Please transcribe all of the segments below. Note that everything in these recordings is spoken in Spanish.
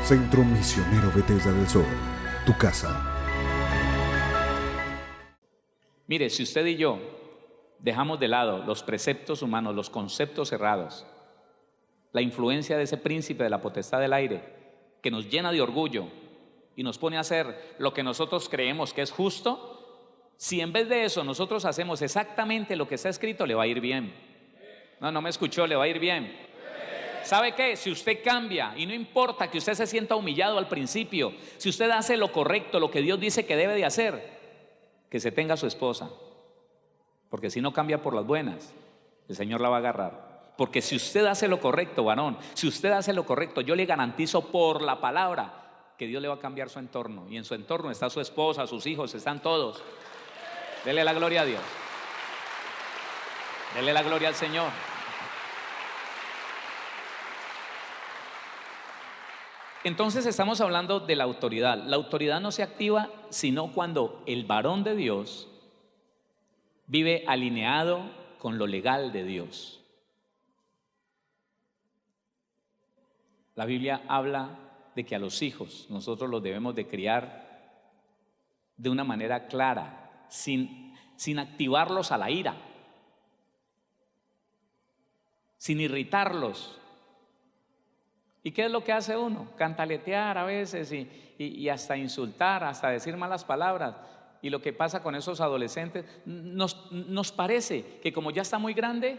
Centro Misionero Bethesda del Sol, tu casa. Mire, si usted y yo dejamos de lado los preceptos humanos, los conceptos cerrados, la influencia de ese príncipe de la potestad del aire, que nos llena de orgullo y nos pone a hacer lo que nosotros creemos que es justo, si en vez de eso nosotros hacemos exactamente lo que está escrito, le va a ir bien. No me escuchó, le va a ir bien. ¿Sabe qué? Si usted cambia, y no importa que usted se sienta humillado al principio, si usted hace lo correcto, lo que Dios dice que debe de hacer, que se tenga a su esposa, porque si no cambia por las buenas, el Señor la va a agarrar. Porque si usted hace lo correcto, varón, si usted hace lo correcto, yo le garantizo por la palabra que Dios le va a cambiar su entorno, y en su entorno está su esposa, sus hijos, están todos. Dele la gloria a Dios, dele la gloria al Señor. Entonces estamos hablando de la autoridad. La autoridad no se activa sino cuando el varón de Dios vive alineado con lo legal de Dios. La Biblia habla de que a los hijos nosotros los debemos de criar de una manera clara, sin activarlos a la ira, sin irritarlos. ¿Y qué es lo que hace uno? Cantaletear a veces y hasta insultar, hasta decir malas palabras. Y lo que pasa con esos adolescentes, nos parece que como ya está muy grande,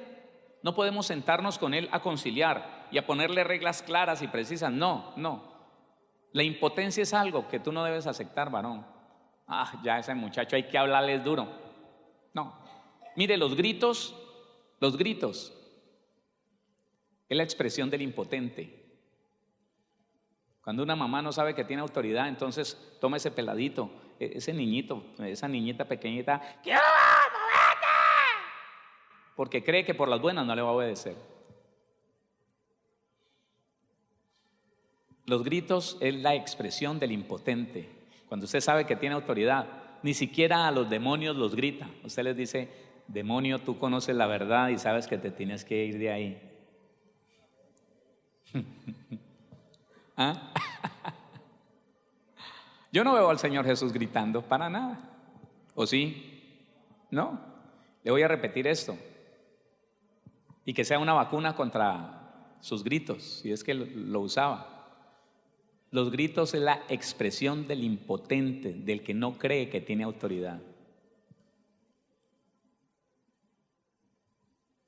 no podemos sentarnos con él a conciliar y a ponerle reglas claras y precisas. No. La impotencia es algo que tú no debes aceptar, varón. Ya ese muchacho hay que hablarles duro. No. Mire, los gritos es la expresión del impotente. Cuando una mamá no sabe que tiene autoridad, entonces toma ese peladito, ese niñito, esa niñita pequeñita, porque cree que por las buenas no le va a obedecer. Los gritos es la expresión del impotente. Cuando usted sabe que tiene autoridad, ni siquiera a los demonios los grita. Usted les dice: demonio, tú conoces la verdad y sabes que te tienes que ir de ahí. Yo no veo al Señor Jesús gritando para nada. ¿O sí? No. Le voy a repetir esto. Y que sea una vacuna contra sus gritos, si es que lo usaba. Los gritos es la expresión del impotente, del que no cree que tiene autoridad.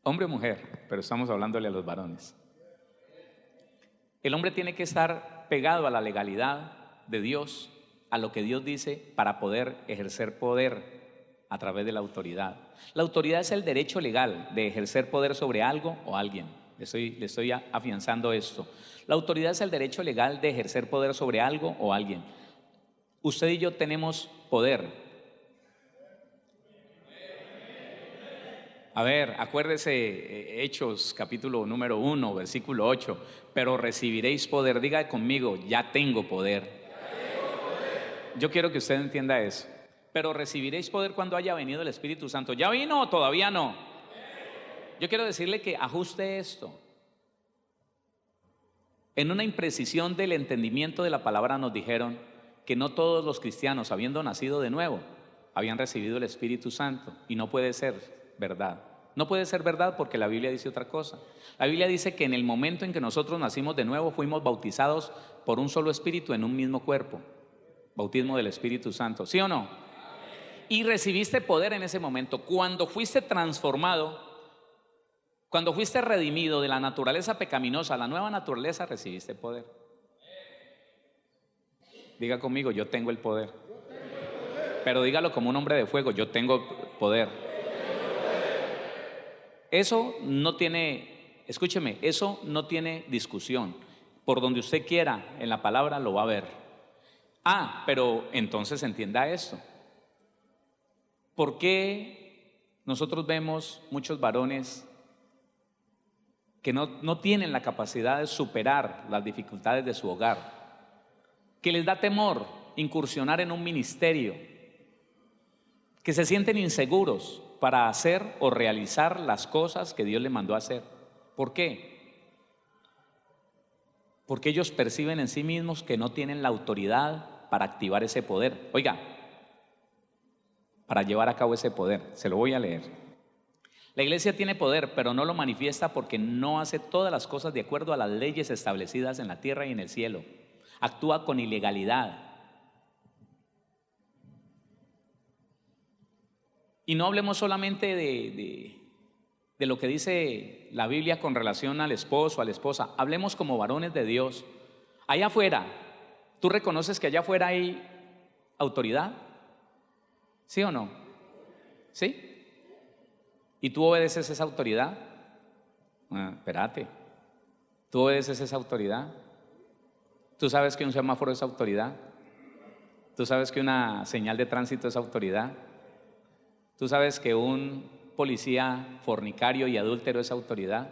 Hombre o mujer, pero estamos hablándole a los varones. El hombre tiene que estar pegado a la legalidad de Dios, a lo que Dios dice, para poder ejercer poder a través de la autoridad. La autoridad es el derecho legal de ejercer poder sobre algo o alguien. Le estoy afianzando esto. La autoridad es el derecho legal de ejercer poder sobre algo o alguien. Usted y yo tenemos poder. A ver, acuérdese, Hechos capítulo número 1, versículo 8. Pero recibiréis poder. Diga conmigo: ya tengo poder. Yo quiero que usted entienda eso. Pero recibiréis poder cuando haya venido el Espíritu Santo. ¿Ya vino o todavía no? Yo quiero decirle que ajuste esto. En una imprecisión del entendimiento de la palabra nos dijeron que no todos los cristianos, habiendo nacido de nuevo, habían recibido el Espíritu Santo. Y no puede ser verdad. No puede ser verdad porque la Biblia dice otra cosa. La Biblia dice que en el momento en que nosotros nacimos de nuevo, fuimos bautizados por un solo Espíritu en un mismo cuerpo. Bautismo del Espíritu Santo, ¿sí o no? Y recibiste poder en ese momento. Cuando fuiste transformado, cuando fuiste redimido de la naturaleza pecaminosa a la nueva naturaleza, recibiste poder. Diga conmigo: yo tengo el poder. Pero dígalo como un hombre de fuego: yo tengo poder. Eso no tiene, escúcheme, eso no tiene discusión. Por donde usted quiera en la palabra lo va a ver. Pero entonces entienda esto. ¿Por qué nosotros vemos muchos varones que no tienen la capacidad de superar las dificultades de su hogar? Que les da temor incursionar en un ministerio, que se sienten inseguros para hacer o realizar las cosas que Dios les mandó a hacer. ¿Por qué? Porque ellos perciben en sí mismos que no tienen la autoridad para activar ese poder. Oiga, para llevar a cabo ese poder. Se lo voy a leer. La iglesia tiene poder, pero no lo manifiesta porque no hace todas las cosas de acuerdo a las leyes establecidas en la tierra y en el cielo. Actúa con ilegalidad. Y no hablemos solamente de lo que dice la Biblia con relación al esposo, a la esposa. Hablemos como varones de Dios. Allá afuera, ¿tú reconoces que allá afuera hay autoridad? ¿Sí o no? ¿Sí? ¿Y tú obedeces esa autoridad? Espérate. ¿Tú obedeces esa autoridad? ¿Tú sabes que un semáforo es autoridad? ¿Tú sabes que una señal de tránsito es autoridad? ¿Tú sabes que un policía fornicario y adúltero es autoridad?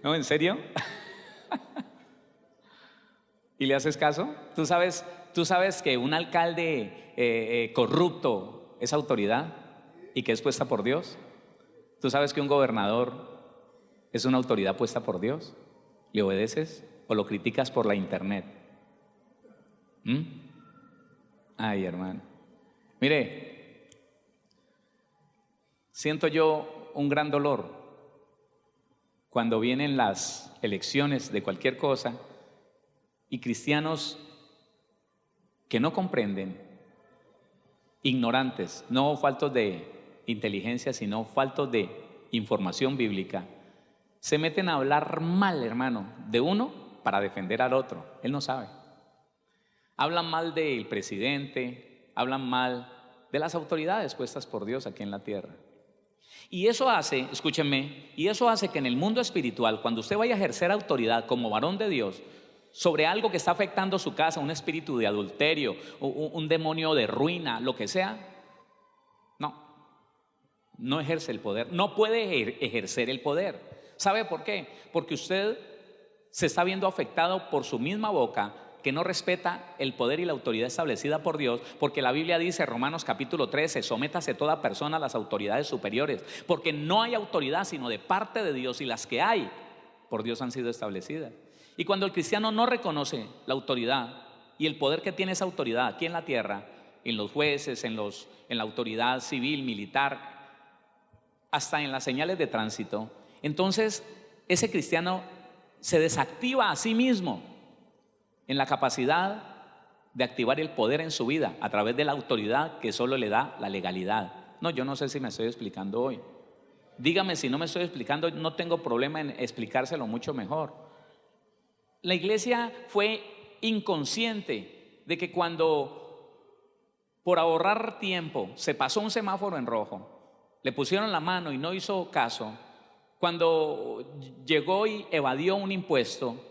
¿No, en serio? ¿Y le haces caso? ¿Tú sabes que un alcalde corrupto es autoridad y que es puesta por Dios? ¿Tú sabes que un gobernador es una autoridad puesta por Dios? ¿Le obedeces o lo criticas por la internet? Ay, hermano. Mire, siento yo un gran dolor cuando vienen las elecciones de cualquier cosa y cristianos que no comprenden, ignorantes, no faltos de inteligencia, sino faltos de información bíblica, se meten a hablar mal, hermano, de uno para defender al otro. Él no sabe. Hablan mal del presidente, hablan mal de las autoridades puestas por Dios aquí en la tierra. Y eso hace, escúchenme, y eso hace que en el mundo espiritual, cuando usted vaya a ejercer autoridad como varón de Dios sobre algo que está afectando su casa, un espíritu de adulterio, un demonio de ruina, lo que sea, no ejerce el poder, no puede ejercer el poder. ¿Sabe por qué? Porque usted se está viendo afectado por su misma boca, que no respeta el poder y la autoridad establecida por Dios, porque la Biblia dice, Romanos capítulo 13, sométase toda persona a las autoridades superiores, porque no hay autoridad sino de parte de Dios, y las que hay por Dios han sido establecidas. Y cuando el cristiano no reconoce la autoridad y el poder que tiene esa autoridad aquí en la tierra, en los jueces, en la autoridad civil, militar, hasta en las señales de tránsito, entonces ese cristiano se desactiva a sí mismo en la capacidad de activar el poder en su vida a través de la autoridad que solo le da la legalidad. No, yo no sé si me estoy explicando hoy. Dígame si no me estoy explicando, no tengo problema en explicárselo mucho mejor. La iglesia fue inconsciente de que cuando por ahorrar tiempo se pasó un semáforo en rojo, le pusieron la mano y no hizo caso, cuando llegó y evadió un impuesto,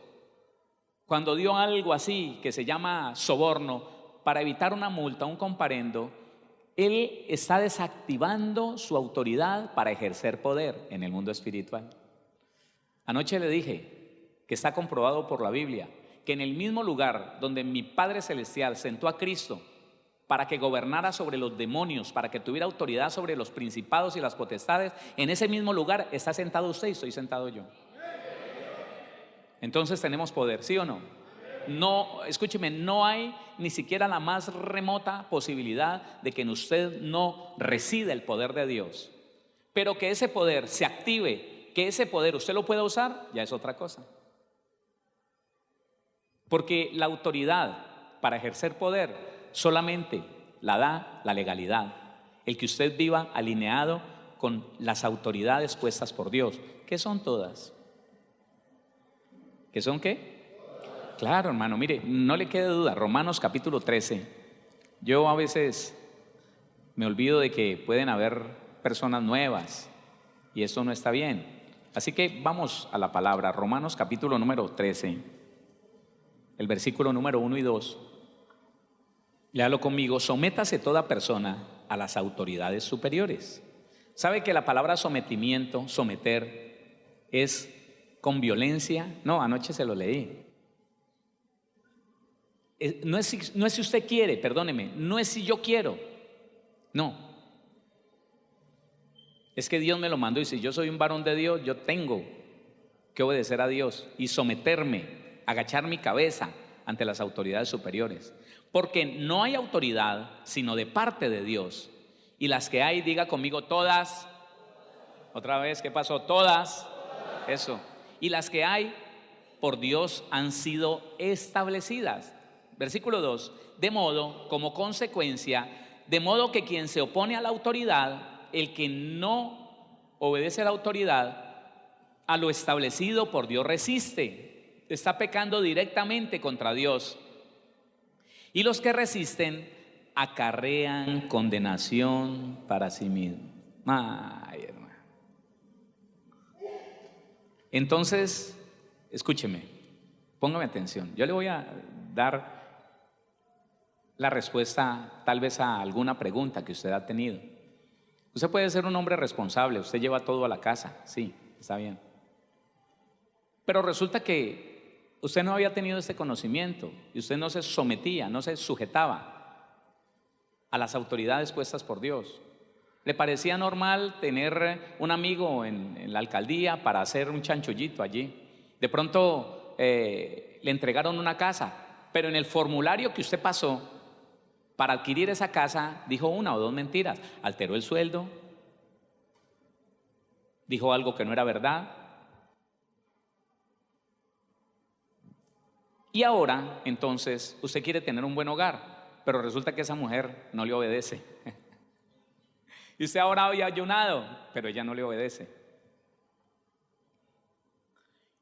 cuando dio algo así que se llama soborno para evitar una multa, un comparendo, él está desactivando su autoridad para ejercer poder en el mundo espiritual. Anoche le dije que está comprobado por la Biblia que en el mismo lugar donde mi Padre Celestial sentó a Cristo para que gobernara sobre los demonios, para que tuviera autoridad sobre los principados y las potestades, en ese mismo lugar está sentado usted y estoy sentado yo. Entonces tenemos poder, ¿sí o no? No, escúcheme, no hay ni siquiera la más remota posibilidad de que en usted no resida el poder de Dios. Pero que ese poder se active, que ese poder usted lo pueda usar, ya es otra cosa. Porque la autoridad para ejercer poder solamente la da la legalidad. El que usted viva alineado con las autoridades puestas por Dios, que son todas. ¿Qué son qué? Claro, hermano, mire, no le quede duda. Romanos capítulo 13. Yo a veces me olvido de que pueden haber personas nuevas y eso no está bien. Así que vamos a la palabra. Romanos capítulo número 13, el versículo número 1 y 2. Léalo conmigo. Sométase toda persona a las autoridades superiores. ¿Sabe que la palabra sometimiento, someter, es con violencia? No, anoche se lo leí. No es si usted quiere, perdóneme, no es si yo quiero. No. Es que Dios me lo mandó y si yo soy un varón de Dios, yo tengo que obedecer a Dios y someterme agachar mi cabeza ante las autoridades superiores, porque no hay autoridad sino de parte de Dios, y las que hay, diga conmigo, todas. Otra vez, ¿qué pasó? Todas. Eso. Y las que hay por Dios han sido establecidas. Versículo 2, de modo, como consecuencia, de modo que quien se opone a la autoridad, el que no obedece a la autoridad, a lo establecido por Dios resiste, está pecando directamente contra Dios. Y los que resisten acarrean condenación para sí mismos. Ay, hermano. Entonces, escúcheme, póngame atención. Yo le voy a dar la respuesta tal vez a alguna pregunta que usted ha tenido. Usted puede ser un hombre responsable, usted lleva todo a la casa, sí, está bien. Pero resulta que usted no había tenido este conocimiento y usted no se sometía, no se sujetaba a las autoridades puestas por Dios. Le parecía normal tener un amigo en la alcaldía para hacer un chanchullito allí. De pronto le entregaron una casa, pero en el formulario que usted pasó para adquirir esa casa dijo una o dos mentiras. Alteró el sueldo, dijo algo que no era verdad. Y ahora, entonces, usted quiere tener un buen hogar, pero resulta que esa mujer no le obedece. Y usted ahora había ayunado, pero ella no le obedece.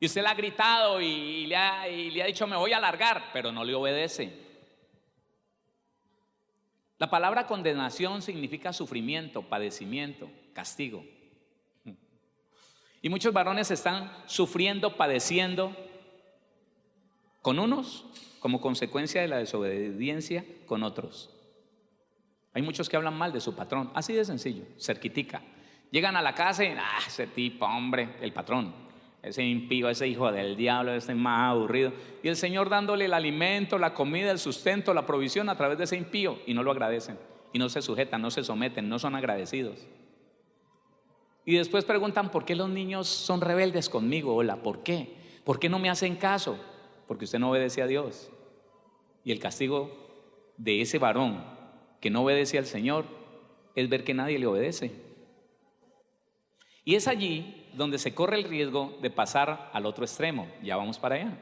Y usted le ha gritado y le ha dicho me voy a largar, pero no le obedece. La palabra condenación significa sufrimiento, padecimiento, castigo. Y muchos varones están sufriendo, padeciendo con unos como consecuencia de la desobediencia con otros. Hay muchos que hablan mal de su patrón, así de sencillo, cerquitica. Llegan a la casa y, ese tipo, hombre, el patrón, ese impío, ese hijo del diablo, ese más aburrido. Y el Señor dándole el alimento, la comida, el sustento, la provisión a través de ese impío, y no lo agradecen, y no se sujetan, no se someten, no son agradecidos. Y después preguntan, ¿por qué los niños son rebeldes conmigo? Hola, ¿por qué? ¿Por qué no me hacen caso? Porque usted no obedece a Dios. Y el castigo de ese varón que no obedece al Señor es ver que nadie le obedece. Y es allí donde se corre el riesgo de pasar al otro extremo. Ya vamos para allá,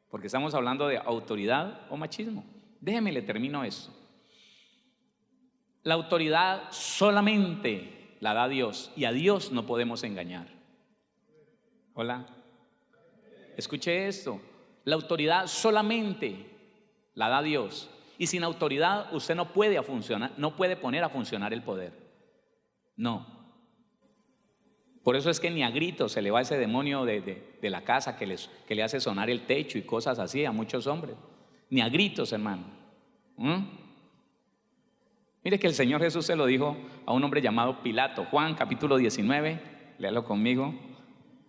porque estamos hablando de autoridad o machismo. Déjeme, le termino esto. La autoridad solamente la da Dios, y a Dios no podemos engañar. Hola, escuche esto. La autoridad solamente la da Dios. Y sin autoridad usted no puede poner a funcionar el poder. No. Por eso es que ni a gritos se le va ese demonio de la casa que le hace sonar el techo y cosas así a muchos hombres. Ni a gritos, hermano. Mire que el Señor Jesús se lo dijo a un hombre llamado Pilato. Juan capítulo 19, léalo conmigo.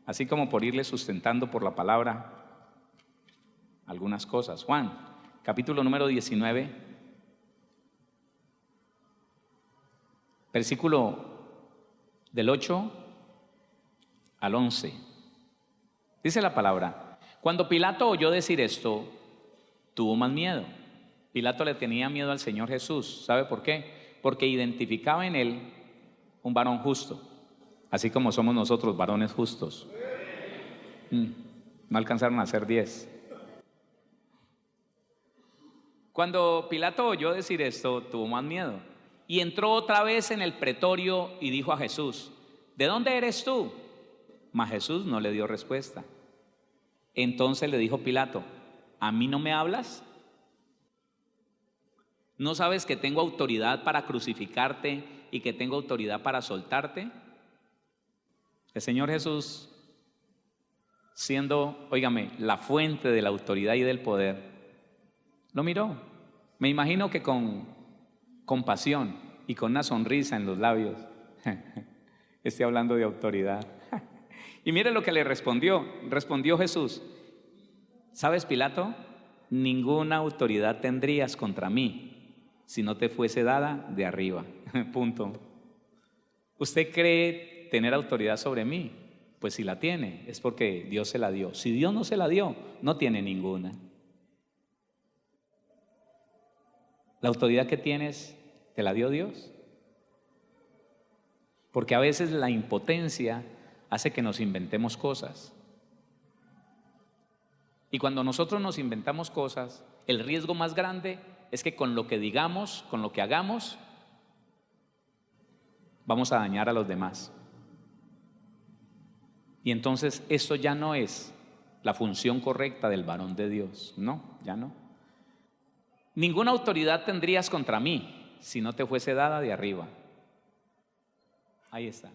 Así como por irle sustentando por la palabra algunas cosas. Juan capítulo número 19, versículo del 8 al 11. Dice la palabra: cuando Pilato oyó decir esto, tuvo más miedo. Pilato le tenía miedo al Señor Jesús. ¿Sabe por qué? Porque identificaba en él un varón justo, así como somos nosotros varones justos. No alcanzaron a ser 10. Cuando Pilato oyó decir esto, tuvo más miedo y entró otra vez en el pretorio y dijo a Jesús: ¿de dónde eres tú? Mas Jesús no le dio respuesta. Entonces le dijo Pilato: ¿a mí no me hablas? ¿No sabes que tengo autoridad para crucificarte y que tengo autoridad para soltarte? El Señor Jesús, siendo, óigame, la fuente de la autoridad y del poder, lo miró. Me imagino que con compasión y con una sonrisa en los labios. Estoy hablando de autoridad. Y mire lo que le respondió. Respondió Jesús: ¿sabes, Pilato? Ninguna autoridad tendrías contra mí si no te fuese dada de arriba. Punto. ¿Usted cree tener autoridad sobre mí? Pues si la tiene, es porque Dios se la dio. Si Dios no se la dio, no tiene ninguna. La autoridad que tienes, ¿te la dio Dios? Porque a veces la impotencia hace que nos inventemos cosas. Y cuando nosotros nos inventamos cosas, el riesgo más grande es que con lo que digamos, con lo que hagamos, vamos a dañar a los demás. Y entonces eso ya no es la función correcta del varón de Dios. No, ya no. Ninguna autoridad tendrías contra mí si no te fuese dada de arriba. Ahí está.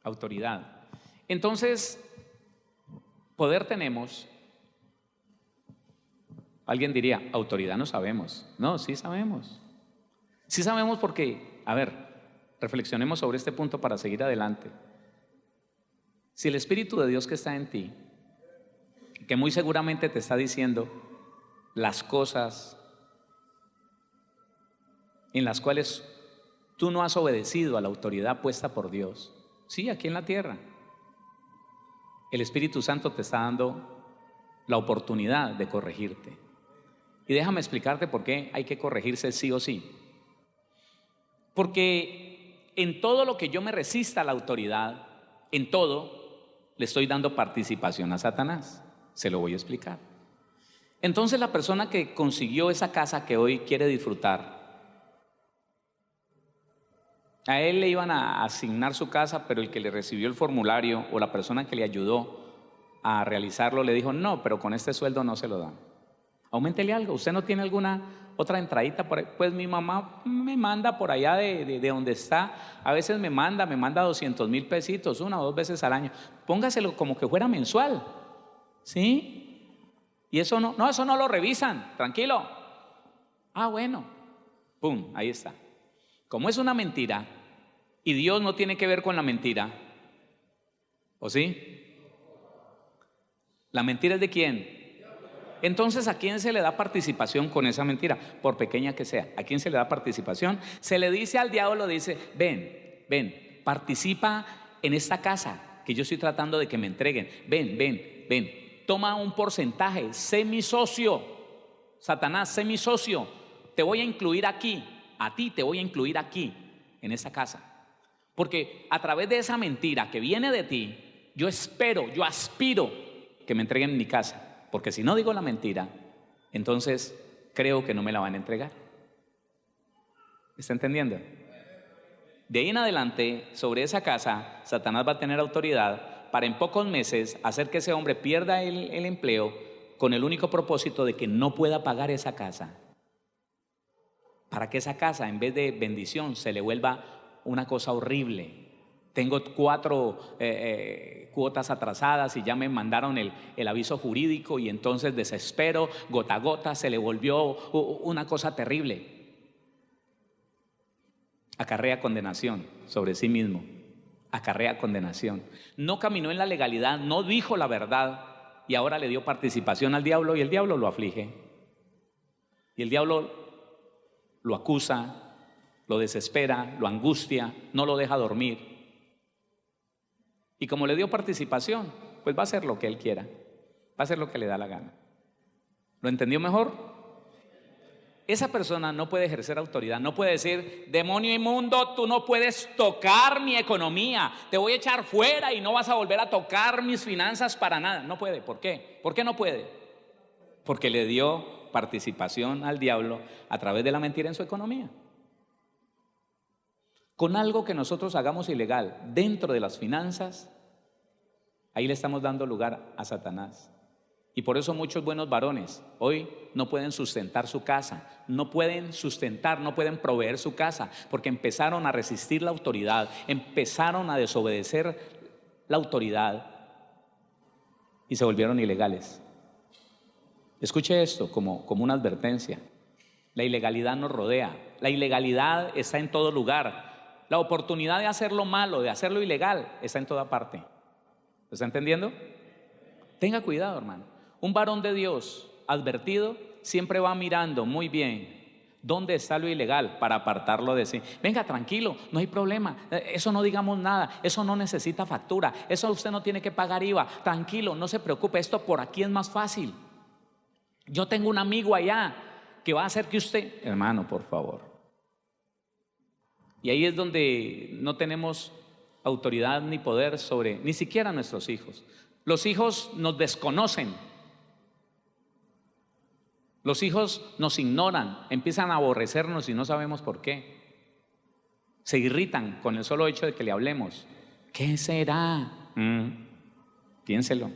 Autoridad. Entonces, poder tenemos. Alguien diría, autoridad no sabemos. No, sí sabemos. Sí sabemos porque, a ver, reflexionemos sobre este punto para seguir adelante. Si el Espíritu de Dios que está en ti, que muy seguramente te está diciendo las cosas en las cuales tú no has obedecido a la autoridad puesta por Dios, sí, aquí en la tierra, el Espíritu Santo te está dando la oportunidad de corregirte. Y déjame explicarte por qué hay que corregirse sí o sí. Porque en todo lo que yo me resista a la autoridad, en todo, le estoy dando participación a Satanás. Se lo voy a explicar. Entonces la persona que consiguió esa casa que hoy quiere disfrutar, a él le iban a asignar su casa, pero el que le recibió el formulario o la persona que le ayudó a realizarlo le dijo, no, pero con este sueldo no se lo dan. Auméntele algo. ¿Usted no tiene alguna otra entradita por ahí? Pues mi mamá me manda por allá de donde está. A veces me manda 200,000 pesitos, 1 o 2 veces al año. Póngaselo como que fuera mensual. ¿Sí? Y eso eso no lo revisan. Tranquilo. Ah, bueno. Pum, ahí está. Como es una mentira y Dios no tiene que ver con la mentira, ¿o sí? ¿La mentira es de quién? Entonces, ¿a quién se le da participación con esa mentira? Por pequeña que sea. ¿A quién se le da participación? Se le dice al diablo, dice, ven, participa en esta casa que yo estoy tratando de que me entreguen. Ven, toma un porcentaje, sé mi socio. Satanás, sé mi socio. Te voy a incluir aquí, a ti te voy a incluir aquí, en esa casa. Porque a través de esa mentira que viene de ti, yo aspiro que me entreguen mi casa. Porque si no digo la mentira, entonces creo que no me la van a entregar. ¿Está entendiendo? De ahí en adelante, sobre esa casa, Satanás va a tener autoridad para en pocos meses hacer que ese hombre pierda el empleo con el único propósito de que no pueda pagar esa casa. Para que esa casa, en vez de bendición, se le vuelva una cosa horrible. Tengo 4 cuotas atrasadas y ya me mandaron el aviso jurídico y entonces desespero, gota a gota, se le volvió una cosa terrible. Acarrea condenación sobre sí mismo, acarrea condenación. No caminó en la legalidad, no dijo la verdad y ahora le dio participación al diablo y el diablo lo aflige. Y el diablo lo acusa, lo desespera, lo angustia, no lo deja dormir. Y como le dio participación, pues va a hacer lo que él quiera, va a hacer lo que le da la gana. ¿Lo entendió mejor? Esa persona no puede ejercer autoridad, no puede decir, demonio inmundo, tú no puedes tocar mi economía, te voy a echar fuera y no vas a volver a tocar mis finanzas para nada. No puede. ¿Por qué? ¿Por qué no puede? Porque le dio participación al diablo a través de la mentira en su economía. Con algo que nosotros hagamos ilegal dentro de las finanzas, ahí le estamos dando lugar a Satanás. Y por eso muchos buenos varones hoy no pueden sustentar su casa, no pueden proveer su casa, porque empezaron a resistir la autoridad, empezaron a desobedecer la autoridad y se volvieron ilegales. Escuche esto como una advertencia. La ilegalidad nos rodea, la ilegalidad está en todo lugar. La oportunidad de hacer lo malo, de hacer lo ilegal, está en toda parte. ¿Lo está entendiendo? Tenga cuidado, hermano. Un varón de Dios advertido siempre va mirando muy bien ¿Dónde está lo ilegal? Para apartarlo de sí. Venga, tranquilo, no hay problema. Eso no digamos nada, eso no necesita factura, eso usted no tiene que pagar IVA. Tranquilo, no se preocupe, esto por aquí es más fácil. Yo tengo un amigo allá que va a hacer que usted, hermano, por favor. Y ahí es donde no tenemos autoridad ni poder sobre ni siquiera nuestros hijos. Los hijos nos desconocen. Los hijos nos ignoran, empiezan a aborrecernos y no sabemos por qué. Se irritan con el solo hecho de que le hablemos. ¿Qué será? Piénselo.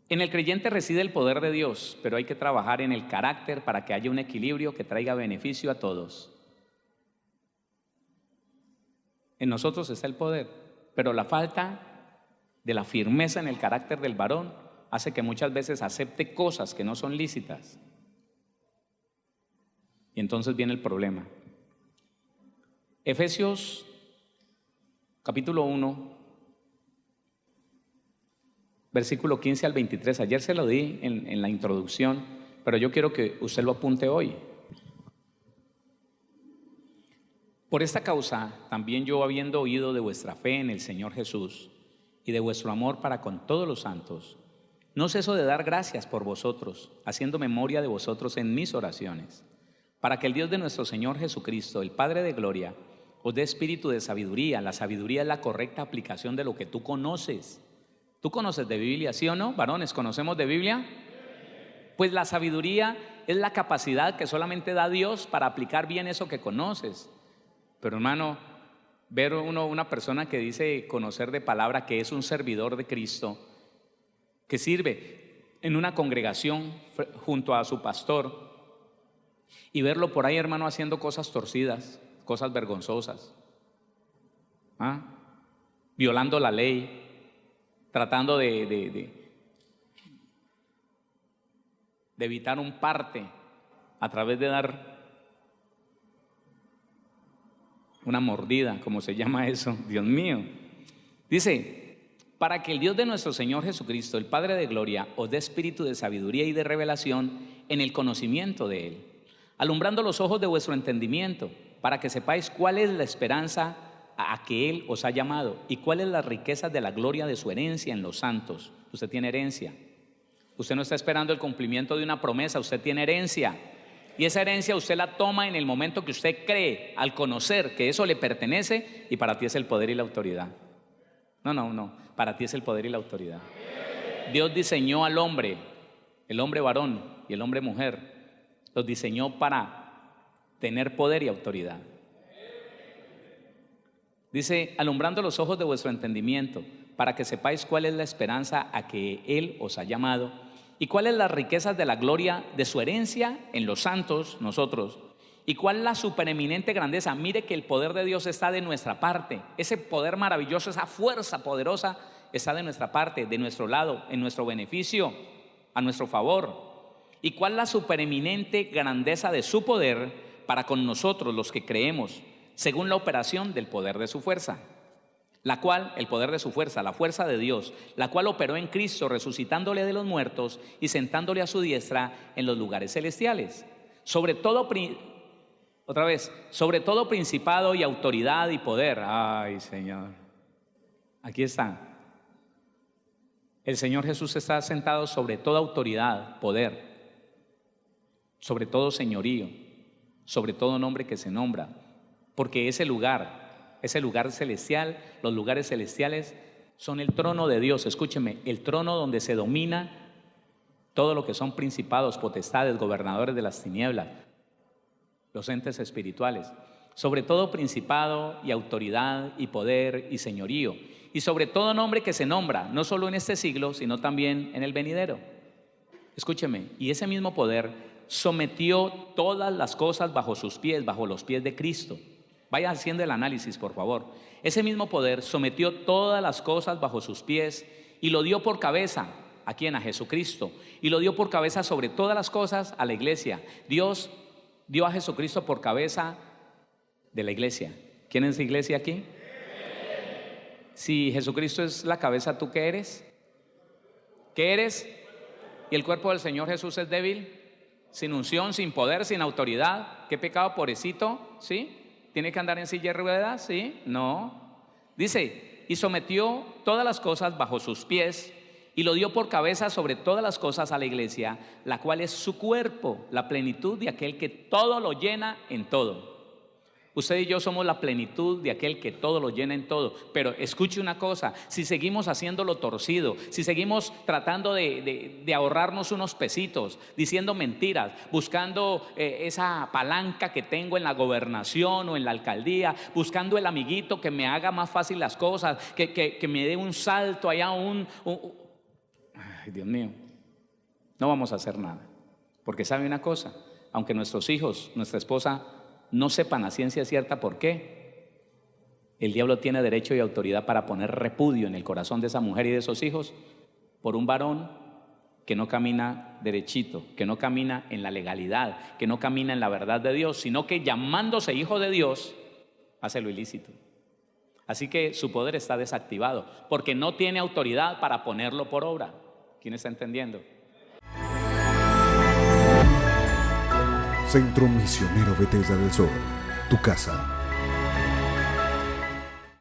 En el creyente reside el poder de Dios, pero hay que trabajar en el carácter para que haya un equilibrio que traiga beneficio a todos. En nosotros está el poder, pero la falta de la firmeza en el carácter del varón hace que muchas veces acepte cosas que no son lícitas. Y entonces viene el problema. Efesios capítulo 1, versículo 15 al 23. Ayer se lo di en la introducción, pero yo quiero que usted lo apunte hoy. Por esta causa, también yo, habiendo oído de vuestra fe en el Señor Jesús y de vuestro amor para con todos los santos, no ceso de dar gracias por vosotros, haciendo memoria de vosotros en mis oraciones, para que el Dios de nuestro Señor Jesucristo, el Padre de gloria, os dé espíritu de sabiduría. La sabiduría es la correcta aplicación de lo que tú conoces. ¿Tú conoces de Biblia, sí o no? Varones, ¿conocemos de Biblia? Pues la sabiduría es la capacidad que solamente da Dios para aplicar bien eso que conoces. Pero hermano, ver una persona que dice conocer de palabra, que es un servidor de Cristo, que sirve en una congregación junto a su pastor, y verlo por ahí, hermano, haciendo cosas torcidas, cosas vergonzosas, violando la ley, tratando de evitar un parte a través de dar una mordida, como se llama eso, Dios mío. Dice, para que el Dios de nuestro Señor Jesucristo, el Padre de gloria, os dé espíritu de sabiduría y de revelación en el conocimiento de Él, alumbrando los ojos de vuestro entendimiento, para que sepáis cuál es la esperanza a que Él os ha llamado y cuáles las riquezas de la gloria de su herencia en los santos. Usted tiene herencia. Usted no está esperando el cumplimiento de una promesa, usted tiene herencia. Y esa herencia usted la toma en el momento que usted cree, al conocer que eso le pertenece, y para ti es el poder y la autoridad. No, para ti es el poder y la autoridad. Dios diseñó al hombre, el hombre varón y el hombre mujer, los diseñó para tener poder y autoridad. Dice, alumbrando los ojos de vuestro entendimiento, para que sepáis cuál es la esperanza a que Él os ha llamado y cuáles las riquezas de la gloria de su herencia en los santos, nosotros, y cuál la supereminente grandeza. Mire que el poder de Dios está de nuestra parte. Ese poder maravilloso, esa fuerza poderosa está de nuestra parte, de nuestro lado, en nuestro beneficio, a nuestro favor. Y cuál la supereminente grandeza de su poder para con nosotros los que creemos, según la operación del poder de su fuerza, la cual, el poder de su fuerza, la fuerza de Dios, la cual operó en Cristo, resucitándole de los muertos y sentándole a su diestra en los lugares celestiales. Sobre todo principado y autoridad y poder. Ay, Señor. Aquí está. El Señor Jesús está sentado sobre toda autoridad, poder, sobre todo señorío, sobre todo nombre que se nombra, porque ese lugar celestial, los lugares celestiales son el trono de Dios. Escúcheme, el trono donde se domina todo lo que son principados, potestades, gobernadores de las tinieblas, los entes espirituales, sobre todo principado y autoridad y poder y señorío, y sobre todo nombre que se nombra, no solo en este siglo, sino también en el venidero. Escúcheme, y ese mismo poder sometió todas las cosas bajo sus pies, bajo los pies de Cristo. Vaya haciendo el análisis, por favor. Ese mismo poder sometió todas las cosas bajo sus pies y lo dio por cabeza. ¿A quién? A Jesucristo. Y lo dio por cabeza sobre todas las cosas a la iglesia. Dios dio a Jesucristo por cabeza de la iglesia. ¿Quién es la iglesia aquí? Si Jesucristo es la cabeza, ¿tú qué eres? ¿Qué eres? ¿Y el cuerpo del Señor Jesús es débil? sin unción, sin poder, sin autoridad. ¿Qué pecado, pobrecito? ¿Sí? ¿Tiene que andar en silla de ruedas? ¿Sí? No. Dice, y sometió todas las cosas bajo sus pies y lo dio por cabeza sobre todas las cosas a la iglesia, la cual es su cuerpo, la plenitud de aquel que todo lo llena en todo. Usted y yo somos la plenitud de aquel que todo lo llena en todo. Pero escuche una cosa, si seguimos haciéndolo torcido, si seguimos tratando de ahorrarnos unos pesitos, diciendo mentiras, buscando esa palanca que tengo en la gobernación o en la alcaldía, buscando el amiguito que me haga más fácil las cosas, que me dé un salto allá, ay, Dios mío, no vamos a hacer nada. Porque sabe una cosa, aunque nuestros hijos, nuestra esposa no sepan a ciencia cierta por qué, el diablo tiene derecho y autoridad para poner repudio en el corazón de esa mujer y de esos hijos por un varón que no camina derechito, que no camina en la legalidad, que no camina en la verdad de Dios, sino que llamándose hijo de Dios hace lo ilícito. Así que su poder está desactivado porque no tiene autoridad para ponerlo por obra. ¿Quién está entendiendo? Centro Misionero Bethesda del Sur, tu casa.